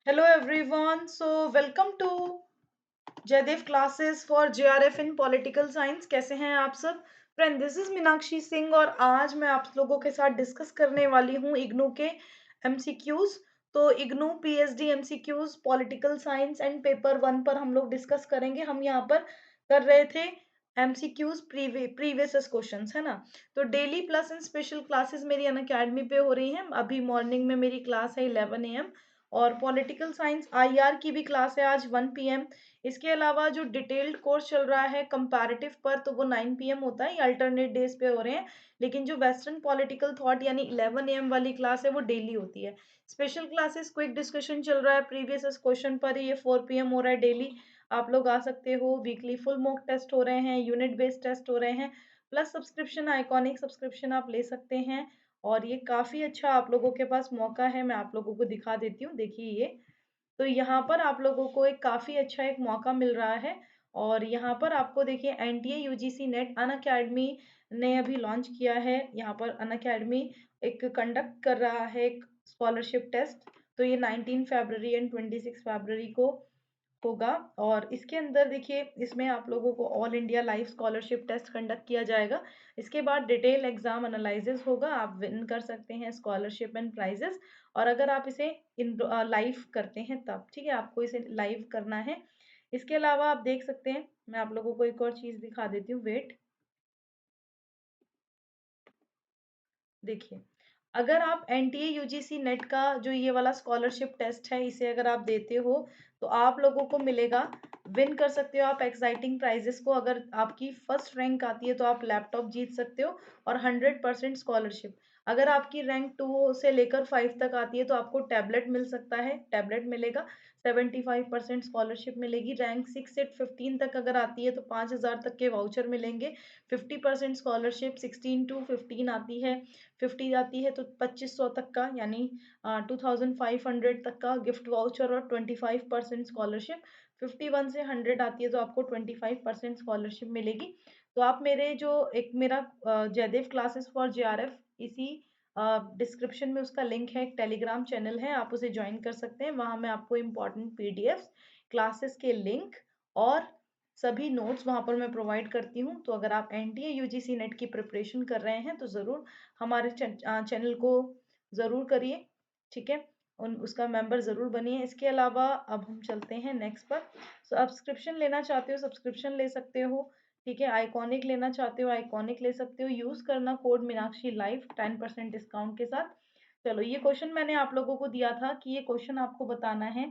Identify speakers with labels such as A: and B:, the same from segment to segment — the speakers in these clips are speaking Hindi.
A: Hello everyone. So welcome to Jaidev classes for JRF in political science. कैसे हैं आप सब friend? This is Meenakshi Singh और आज मैं आप लोगों के साथ डिस्कस करने वाली हूँ इग्नू के एमसीक्यूज। तो IGNOU PhD MCQs political science and paper 1 पर हम लोग डिस्कस करेंगे। हम यहाँ पर कर रहे थे एमसीक्यूज प्रीवियस क्वेश्चंस, है ना। तो daily plus and special classes मेरी अनअकैडमी पे हो रही हैं। अभी मॉर्निंग में मेरी क्लास है 11 AM और पॉलिटिकल साइंस आईआर की भी क्लास है आज 1 PM। इसके अलावा जो डिटेल्ड कोर्स चल रहा है कंपैरेटिव पर, तो वो 9 PM होता है, ये अल्टरनेट डेज पे हो रहे हैं। लेकिन जो वेस्टर्न पॉलिटिकल थॉट यानी 11 AM वाली क्लास है वो डेली होती है। स्पेशल क्लासेस क्विक डिस्कशन चल रहा है प्रीवियस क्वेश्चन पर, ये 4 PM हो रहा है डेली। आप लोग आ सकते हो। वीकली फुल मॉक टेस्ट हो रहे हैं, यूनिट बेस्ड टेस्ट हो रहे हैं, प्लस सब्सक्रिप्शन आइकॉनिक सब्सक्रिप्शन आप ले सकते हैं। और ये काफी अच्छा आप लोगों के पास मौका है, मैं आप लोगों को दिखा देती हूँ। देखिए ये, तो यहाँ पर आप लोगों को एक काफ़ी अच्छा एक मौका मिल रहा है। और यहाँ पर आपको देखिए एनटीए यूजीसी नेट अनअकैडमी ने अभी लॉन्च किया है। यहाँ पर अनअकैडमी एक कंडक्ट कर रहा है एक स्कॉलरशिप टेस्ट। तो ये 19 फरवरी एंड 26 फरवरी को होगा। और इसके अंदर देखिए, इसमें आप लोगों को all India live scholarship test conduct किया जाएगा। इसके बाद डिटेल एग्जाम एनालिसिस होगा, आप विन कर सकते हैं स्कॉलरशिप एंड प्राइजेस। और अगर आप इसे इन लाइव करते हैं तब, ठीक है, आपको इसे लाइव करना है। इसके अलावा आप देख सकते हैं, मैं आप लोगों को एक और चीज दिखा देती हूँ। वेट, देखिए, अगर आप एनटीए यूजीसी नेट का जो ये वाला स्कॉलरशिप टेस्ट है, इसे अगर आप देते हो तो आप लोगों को मिलेगा, विन कर सकते हो आप एक्साइटिंग प्राइजेस को। अगर आपकी फर्स्ट रैंक आती है तो आप लैपटॉप जीत सकते हो और 100% स्कॉलरशिप। अगर आपकी रैंक 2 से लेकर 5 तक आती है तो आपको टैबलेट मिल सकता है, टैबलेट मिलेगा। 75% स्कॉलरशिप मिलेगी। रैंक 6 से 15 तक अगर आती है तो 5,000 तक के वाउचर मिलेंगे। 50% स्कॉलरशिप 16 to 15 आती है, 50 आती है तो 2500 तक का यानी 2500 तक का गिफ्ट वाउचर और 25% स्कॉलरशिप। 51 से 100 आती है तो आपको 25% स्कॉलरशिप मिलेगी। तो आप मेरे जो एक मेरा जयदेव क्लासेस फॉर जेआरएफ, इसी डिस्क्रिप्शन में उसका लिंक है, एक टेलीग्राम चैनल है, आप उसे ज्वाइन कर सकते हैं। वहां मैं आपको इम्पोर्टेंट पीडीएफ, क्लासेस के लिंक और सभी नोट्स वहां पर मैं प्रोवाइड करती हूँ। तो अगर आप एनटीए यूजीसी नेट की प्रिपरेशन कर रहे हैं तो ज़रूर हमारे चैनल को ज़रूर करिए, ठीक है, उन उसका मेंबर ज़रूर बनिए। इसके अलावा अब हम चलते हैं नेक्स्ट पर। सब्सक्रिप्शन लेना चाहते हो सब्सक्रिप्शन ले सकते हो, ठीक है। आइकॉनिक लेना चाहते हो आइकॉनिक ले सकते हो। यूज़ करना कोड मीनाक्षी लाइव 10% डिस्काउंट के साथ। चलो, ये क्वेश्चन मैंने आप लोगों को दिया था कि ये क्वेश्चन आपको बताना है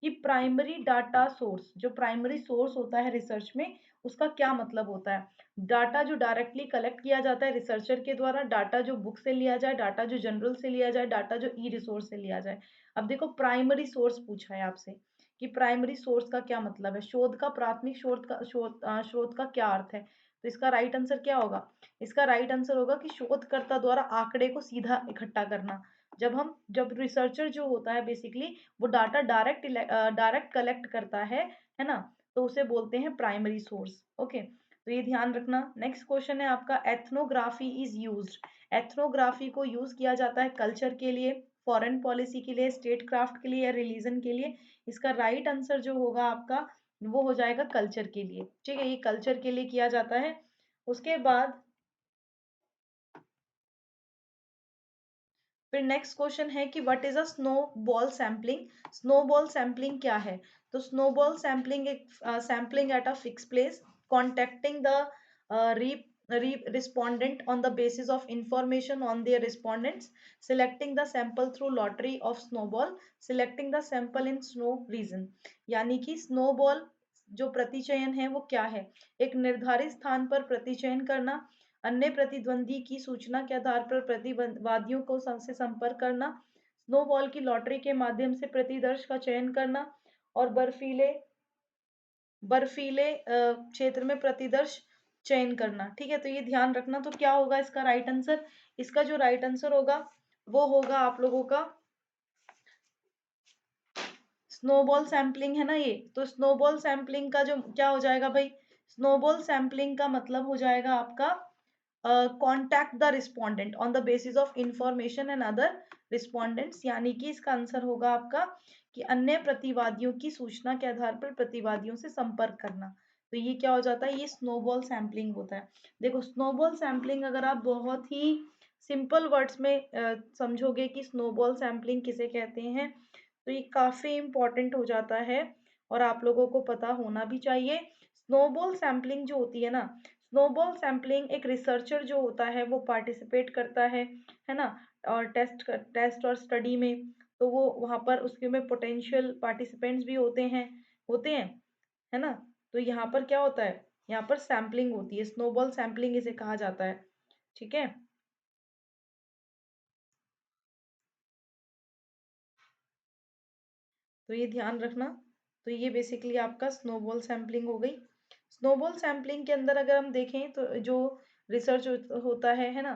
A: कि प्राइमरी डाटा सोर्स, जो प्राइमरी सोर्स होता है रिसर्च में, उसका क्या मतलब होता है। डाटा जो डायरेक्टली कलेक्ट किया जाता है रिसर्चर के द्वारा, डाटा जो बुक से लिया जाए, डाटा जो जनरल से लिया जाए, डाटा जो ई रिसोर्स से लिया जाए। अब देखो, प्राइमरी सोर्स पूछा है आपसे कि प्राइमरी सोर्स का क्या मतलब है, शोध का प्राथमिक स्रोत का क्या अर्थ है। तो इसका राइट आंसर क्या होगा? इसका राइट आंसर होगा कि शोधकर्ता द्वारा आंकड़े को सीधा इकट्ठा करना। जब रिसर्चर जो होता है बेसिकली, वो डाटा डायरेक्ट कलेक्ट करता है ना, तो उसे बोलते हैं प्राइमरी सोर्स। ओके, तो ये ध्यान रखना। नेक्स्ट क्वेश्चन है आपका, एथनोग्राफी इज यूज्ड। एथनोग्राफी को यूज किया जाता है कल्चर के लिए, फॉरेन पॉलिसी के लिए, स्टेट क्राफ्ट के लिए या रिलीजन के लिए। इसका राइट आंसर जो होगा आपका, वो हो जाएगा कल्चर के लिए, ठीक है, ये कल्चर के लिए किया जाता है। उसके बाद फिर नेक्स्ट क्वेश्चन है कि what is a snowball sampling. Snowball sampling क्या है? तो स्नोबॉल सैम्पलिंग एक sampling at a fix place, contacting the respondent on the basis of information on their respondents, selecting the sample through lottery of snowball, selecting the sample in snow region। यानी कि स्नोबॉल जो प्रतिचयन है वो क्या है? एक निर्धारित स्थान पर प्रतिचयन करना, अन्य प्रतिद्वंदी की सूचना के आधार पर प्रतिवादियों को से संपर्क करना, स्नोबॉल की लॉटरी के माध्यम से प्रतिदर्श का चयन करना, और बर्फीले बर्फीले क्षेत्र में प्रतिदर्श चयन करना। ठीक है, तो ये ध्यान रखना। तो क्या होगा इसका राइट आंसर? इसका जो राइट आंसर होगा वो होगा आप लोगों का स्नोबॉल सैम्पलिंग, है ना ये। तो स्नोबॉल सैम्पलिंग का जो क्या हो जाएगा भाई, स्नोबॉल सैम्पलिंग का मतलब हो जाएगा आपका contact the respondent on the basis of information and other respondents, यानी कि इसका आंसर होगा आपका कि अन्य प्रतिवादियों की सूचना के आधार पर प्रतिवादियों से संपर्क करना। तो ये क्या हो जाता है, ये स्नोबॉल सैंपलिंग होता है। देखो स्नोबॉल सैंपलिंग अगर आप बहुत ही सिंपल वर्ड्स में समझोगे कि स्नोबॉल सैंपलिंग किसे कहते हैं, तो ये काफी इंपॉर्टेंट हो जाता है और आप लोगों को पता होना भी चाहिए। स्नोबॉल सैंपलिंग जो होती है ना, स्नोबॉल सैंपलिंग एक रिसर्चर जो होता है वो पार्टिसिपेट करता है ना, और टेस्ट और स्टडी में, तो वो वहाँ पर उसके में पोटेंशियल पार्टिसिपेंट्स भी होते हैं, है ना। तो यहाँ पर क्या होता है, यहाँ पर सैम्पलिंग होती है, स्नोबॉल सैम्पलिंग इसे कहा जाता है। ठीक है, तो ये ध्यान रखना। तो ये बेसिकली आपका स्नोबॉल सैम्पलिंग हो गई। स्नोबॉल सैम्पलिंग के अंदर अगर हम देखें तो जो रिसर्च होता है ना,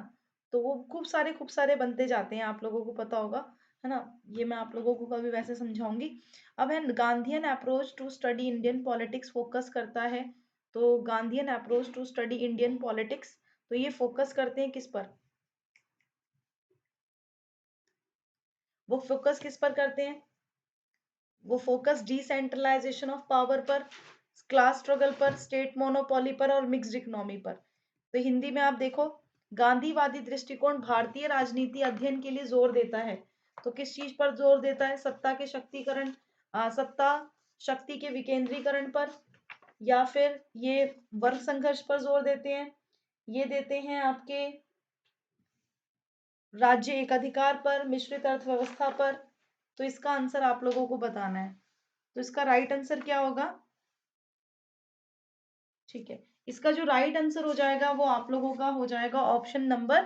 A: तो वो खूब सारे बनते जाते हैं, आप लोगों को पता होगा, है ना। ये मैं आप लोगों को कभी वैसे समझाऊंगी। अब है Gandhian approach to study Indian politics focus करता है। तो Gandhian approach to study Indian politics, तो ये फोकस करते हैं किस पर, वो फोकस किस पर करते हैं, वो फोकस डिसेंट्रलाइजेशन ऑफ पावर पर, क्लास स्ट्रगल पर, स्टेट मोनोपोली पर और मिक्स्ड इकोनॉमी पर। तो हिंदी में आप देखो, गांधीवादी दृष्टिकोण भारतीय राजनीति अध्ययन के लिए जोर देता है। तो किस चीज पर जोर देता है, सत्ता के शक्तिकरण, सत्ता शक्ति के विकेंद्रीकरण पर, या फिर ये वर्ग संघर्ष पर जोर देते हैं, ये देते हैं आपके राज्य एकाधिकार पर, मिश्रित अर्थव्यवस्था पर। तो इसका आंसर आप लोगों को बताना है। तो इसका राइट आंसर क्या होगा, ठीक है, इसका जो राइट आंसर हो जाएगा वो आप लोगों का हो जाएगा ऑप्शन नंबर,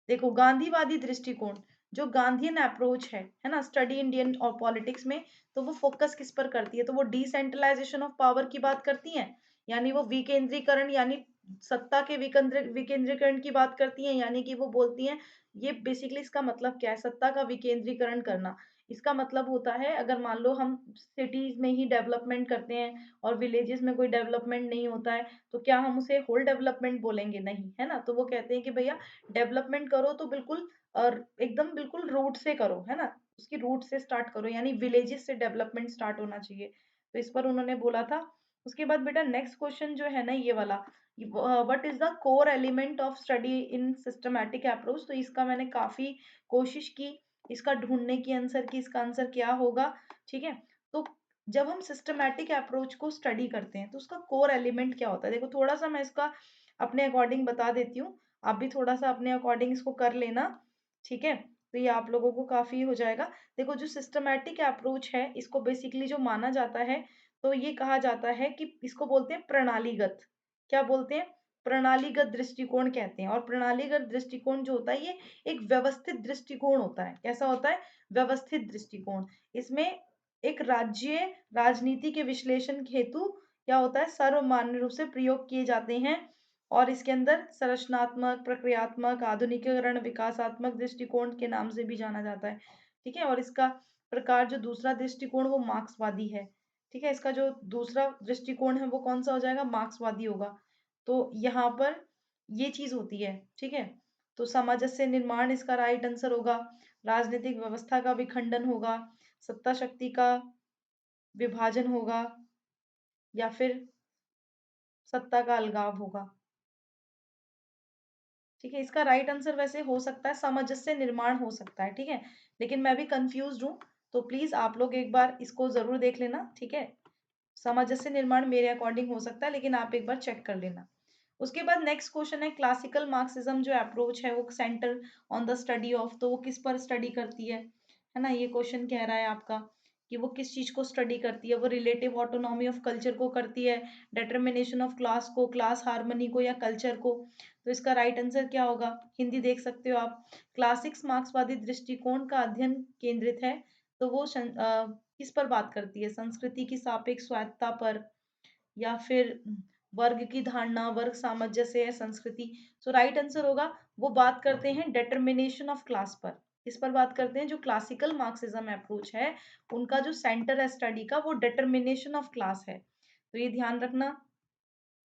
A: देखो गांधीवादी दृष्टिकोण, जो गांधीयन अप्रोच है ना, स्टडी इंडियन और पॉलिटिक्स में, तो वो फोकस किस पर करती है, तो वो डिसेंट्रलाइजेशन ऑफ पावर की बात करती है, यानी वो विकेंद्रीकरण, यानी सत्ता के विकेंद्रीकरण की बात करती है, यानी कि वो बोलती हैं, ये बेसिकली इसका मतलब क्या है, सत्ता का विकेंद्रीकरण करना। इसका मतलब होता है अगर मान लो हम सिटीज में ही डेवलपमेंट करते हैं और विलेजेस में कोई डेवलपमेंट नहीं होता है, तो क्या हम उसे होल डेवलपमेंट बोलेंगे, नहीं, है ना। तो वो कहते हैं कि भैया डेवलपमेंट करो तो बिल्कुल और एकदम बिल्कुल रूट से करो, है ना, उसकी रूट से स्टार्ट करो, यानी विलेजेस से डेवलपमेंट स्टार्ट होना चाहिए। तो इस पर उन्होंने बोला था। उसके बाद बेटा नेक्स्ट क्वेश्चन जो है ना ये वाला, what is the core element of study in systematic approach, तो इसका मैंने काफी कोशिश की इसका ढूंढने की आंसर की, इसका आंसर क्या होगा। ठीक है, तो जब हम सिस्टमैटिक अप्रोच को स्टडी करते हैं तो उसका कोर एलिमेंट क्या होता है, देखो थोड़ा सा मैं इसका अपने अकॉर्डिंग बता देती हूँ, आप भी थोड़ा सा अपने अकॉर्डिंग इसको कर लेना। ठीक है, तो ये आप लोगों को काफी हो जाएगा। देखो जो सिस्टमैटिक अप्रोच है इसको बेसिकली जो माना जाता है, तो ये कहा जाता है कि इसको बोलते हैं प्रणालीगत, क्या बोलते हैं, प्रणालीगत दृष्टिकोण कहते हैं। और प्रणालीगत दृष्टिकोण जो होता है ये एक व्यवस्थित दृष्टिकोण होता है, कैसा होता है, व्यवस्थित दृष्टिकोण। इसमें एक राज्य राजनीति के विश्लेषण हेतु क्या होता है, सर्वमान्य रूप से प्रयोग किए जाते हैं। और इसके अंदर संरचनात्मक, प्रक्रियात्मक, आधुनिकीकरण, विकासात्मक दृष्टिकोण के नाम से भी जाना जाता है। ठीक है, और इसका प्रकार जो दूसरा दृष्टिकोण वो मार्क्सवादी है। ठीक है, इसका जो दूसरा दृष्टिकोण है वो कौन सा हो जाएगा, मार्क्सवादी होगा। तो यहाँ पर ये चीज होती है। ठीक है, तो सामंजस्य निर्माण इसका राइट आंसर होगा, राजनीतिक व्यवस्था का विखंडन होगा, सत्ता शक्ति का विभाजन होगा, या फिर सत्ता का अलगाव होगा। ठीक है, इसका राइट आंसर वैसे हो सकता है सामंजस्य निर्माण हो सकता है, ठीक है, लेकिन मैं भी कंफ्यूज हूँ, तो प्लीज आप लोग एक बार इसको जरूर देख लेना। ठीक है, सामंजस्य निर्माण मेरे अकॉर्डिंग हो सकता है, लेकिन आप एक बार चेक कर लेना। उसके बाद नेक्स्ट क्वेश्चन है, क्लासिकल मार्क्सिज्म जो अप्रोच है वो centre on the study of, तो वो किस पर स्टडी करती है ना, ये क्वेश्चन कह रहा है आपका कि वो किस चीज को स्टडी करती है, वो रिलेटिव ऑटोनॉमी ऑफ कल्चर को करती है, डिटर्मिनेशन ऑफ क्लास को, क्लास हार्मनी को, या कल्चर को। तो इसका राइट आंसर क्या होगा, हिंदी देख सकते हो आप, क्लासिक्स मार्क्सवादी दृष्टिकोण का अध्ययन केंद्रित है, तो वो किस पर बात करती है, संस्कृति की सापेक्ष स्वायत्ता पर, या फिर वर्ग की धारणा, वर्ग सामंजस्य है, संस्कृति। सो राइट आंसर होगा, वो बात करते हैं डिटर्मिनेशन ऑफ क्लास पर। इस पर बात करते हैं, जो क्लासिकल मार्क्सिज्म अप्रोच है उनका जो सेंटर है स्टडी का वो डिटर्मिनेशन ऑफ क्लास है। तो ये ध्यान रखना।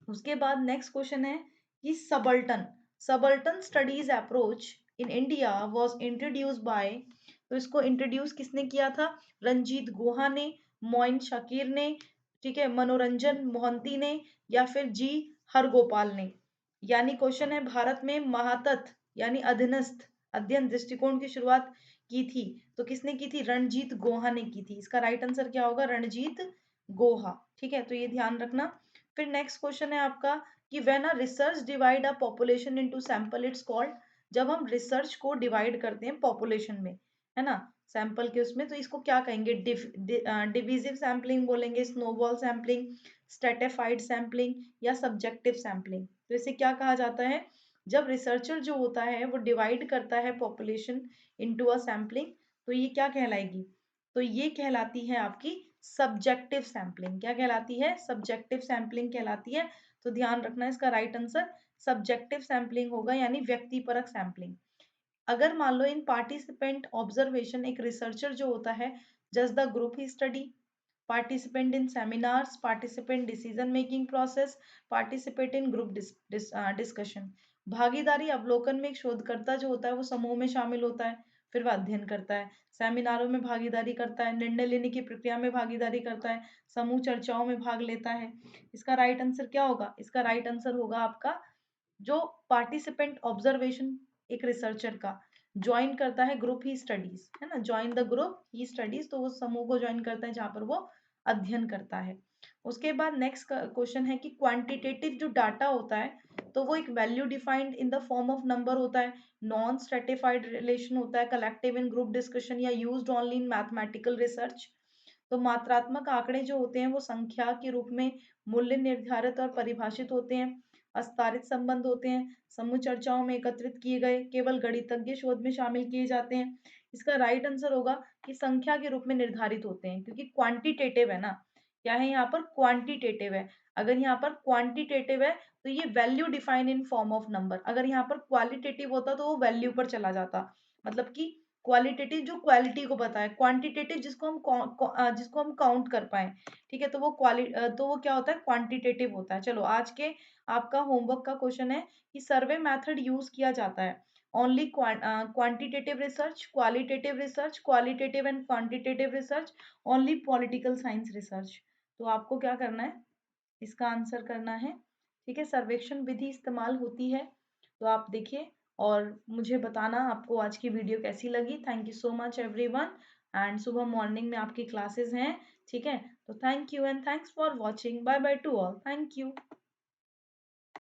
A: उसके बाद नेक्स्ट क्वेश्चन है कि subaltern subaltern studies approach in India was introduce by, तो इसको इंट्रोड्यूस किसने किया था? रंजीत गुहा ने, मोइन शकीर ने, ठीक है, मनोरंजन मोहंती ने, या फिर जी हरगोपाल ने। यानी क्वेश्चन है भारत में महातत्व यानी अधीनस्थ अध्ययन दृष्टिकोण की शुरुआत की थी, तो किसने की थी? रणजीत गुहा ने की थी। इसका राइट आंसर क्या होगा? रणजीत गुहा। ठीक है, तो ये ध्यान रखना। फिर नेक्स्ट क्वेश्चन है आपका कि when a research divide a population into sample it's called, जब हम रिसर्च को डिवाइड करते हैं पॉपुलेशन में, है ना, सैंपल के उसमें, तो इसको क्या कहेंगे? डिविजिव सैम्पलिंग बोलेंगे, स्नोबॉल सैम्पलिंग, स्ट्रेटिफाइड सैम्पलिंग, या सब्जेक्टिव सैम्पलिंग। तो इसे क्या कहा जाता है? जब रिसर्चर जो होता है वो डिवाइड करता है पॉपुलेशन इनटू अ सैम्पलिंग, तो ये क्या कहलाएगी? तो ये कहलाती है आपकी सब्जेक्टिव सैम्पलिंग। क्या कहलाती है? सब्जेक्टिव सैम्पलिंग कहलाती है। तो ध्यान रखना, इसका राइट आंसर सब्जेक्टिव सैम्पलिंग होगा, यानी व्यक्तिपरक सैम्पलिंग। अगर मान लो इन पार्टिसिपेंट ऑब्जर्वेशन, एक रिसर्चर जो होता है, just the group he study, participant in seminars, participant decision making process, participate in group discussion. भागीदारी अवलोकन में एक शोधकर्ता जो होता है वो समूह में शामिल होता है, फिर वह अध्ययन करता है, सेमिनारों में भागीदारी करता है, निर्णय लेने की प्रक्रिया में भागीदारी करता है, समूह चर्चाओं में भाग लेता है। इसका राइट आंसर क्या होगा? इसका राइट आंसर होगा आपका जो पार्टिसिपेंट ऑब्जर्वेशन एक रिसर्चर का ज्वाइन करता है ग्रुप ही स्टडीज, है ना, join the group he studies, तो वो समूह को ज्वाइन करता है जहां पर वो अध्ययन करता है। उसके बाद नेक्स्ट क्वेश्चन है कि क्वांटिटेटिव जो डाटा होता है तो वो एक value defined in the form of number होता है, नॉन स्ट्रेटिफाइड रिलेशन होता है, कलेक्टिव इन ग्रुप डिस्कशन, या used only in mathematical research. तो मात्रात्मक आंकड़े जो होते हैं वो संख्या के रूप में मूल्य निर्धारित और परिभाषित होते हैं, अस्तारित संबंध होते हैं, समूह चर्चाओं में एकत्रित किए गए, केवल गणितज्ञ शोध में शामिल किए जाते हैं। इसका राइट आंसर होगा कि संख्या के रूप में निर्धारित होते हैं, क्योंकि क्वांटिटेटिव है ना, क्या है यहाँ पर? क्वांटिटेटिव है। अगर यहाँ पर क्वांटिटेटिव है तो ये value define in form of number, अगर यहाँ पर क्वालिटेटिव होता तो वो वैल्यू पर चला जाता, मतलब कि क्वालिटेटिव जो क्वालिटी को बताए, क्वांटिटेटिव जिसको हम काउंट कर पाए, ठीक है, तो वो क्या होता है? क्वांटिटेटिव होता है। चलो आज के आपका होमवर्क का क्वेश्चन है कि सर्वे मेथड यूज किया जाता है only quantitative research, qualitative research, qualitative and quantitative research, only political science research. तो आपको क्या करना है? इसका आंसर करना है। ठीक है, सर्वेक्षण विधि इस्तेमाल होती है, तो आप देखिए और मुझे बताना आपको आज की वीडियो कैसी लगी। Thank you so much everyone, and सुबह मॉर्निंग में आपकी क्लासेस हैं, ठीक है, तो thank you and thanks for watching. Bye bye to all, thank you.